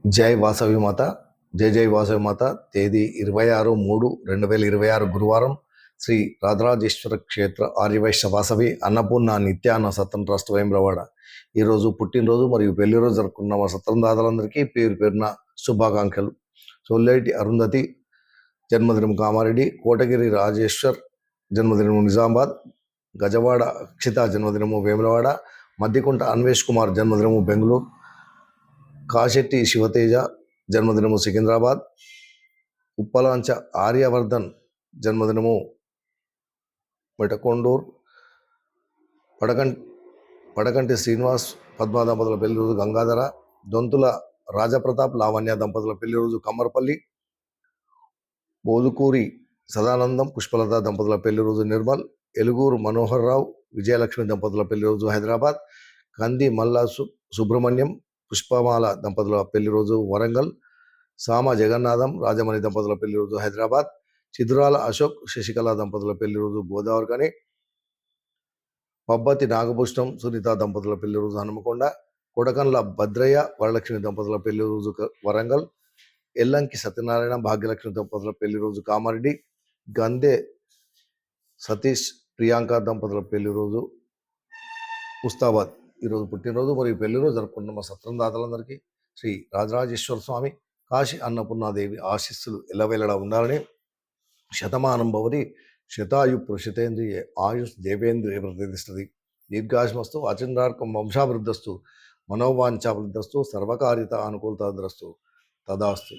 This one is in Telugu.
జై వాసవి మాత. జై జై వాసవి మాత. తేదీ 26/3/2026 గురువారం. శ్రీ రాజరాజేశ్వర క్షేత్ర ఆర్యవైశ్య వాసవి అన్నపూర్ణ నిత్యాన్న సత్రం ట్రస్ట్ వేములవాడ. ఈరోజు పుట్టినరోజు మరియు పెళ్లిరోజు జరుపుకున్న మా సత్రం దాతలందరికీ పేరు పేరున శుభాకాంక్షలు. సొల్లేటి అరుంధతి జన్మదినం కామారెడ్డి, కోటగిరి రాజేశ్వర్ జన్మదినము నిజామాబాద్, గజవాడ అక్షిత జన్మదినము వేములవాడ, మద్దికుంట అన్వేష్ కుమార్ జన్మదినము బెంగళూరు, కాశెట్టి శివతేజ జన్మదినము సికింద్రాబాద్, ఉప్పలాంచ ఆర్యవర్ధన్ జన్మదినము మెటకొండూర్, పడకంటి శ్రీనివాస్ పద్మ దంపతుల పెళ్లి రోజు గంగాధర, దొంతుల రాజప్రతాప్ లావణ్య దంపతుల పెళ్లి రోజు కమ్మర్పల్లి, బోదుకూరి సదానందం పుష్పలత దంపతుల పెళ్లి రోజు నిర్మల్, ఎలుగూరు మనోహర్ రావు విజయలక్ష్మి దంపతుల పెళ్లి రోజు హైదరాబాద్, కంది మల్లా సుబ్రహ్మణ్యం పుష్పమాల దంపతుల పెళ్లి రోజు వరంగల్, సామ జగన్నాథం రాజమణి దంపతుల పెళ్లి రోజు హైదరాబాద్, చిదురాల అశోక్ శశికళ దంపతుల పెళ్లి రోజు గోదావరికని, పబ్బతి నాగభూషణం సునీత దంపతుల పెళ్లి రోజు హనుమకొండ, కొడకండ్ల భద్రయ్య వరలక్ష్మి దంపతుల పెళ్లి రోజు వరంగల్, ఎల్లంకి సత్యనారాయణ భాగ్యలక్ష్మి దంపతుల పెళ్లి రోజు కామారెడ్డి, గంధే సతీష్ ప్రియాంక దంపతుల పెళ్లి రోజు ముస్తాబాద్. ఈరోజు పుట్టినరోజు మరియు పెళ్లిరోజు జరుపుకుంటున్న మా సత్రం దాతలందరికీ శ్రీ రాజరాజేశ్వర స్వామి కాశీ అన్నపూర్ణాదేవి ఆశీస్సులు ఎల్లవేళలా ఉండాలని, శతమానం భవతి శతాయు పురుషతేంద్రియ ఆయుష్ దేవేంద్రియ ప్రతిష్టతి, దీర్ఘాయుష్మస్తు అచంద్రార్కం వంశాభివృద్ధస్తు మనోవాంఛాభివృద్ధస్తు సర్వకార్యత అనుకూలతాద్రస్తు తదాస్తు.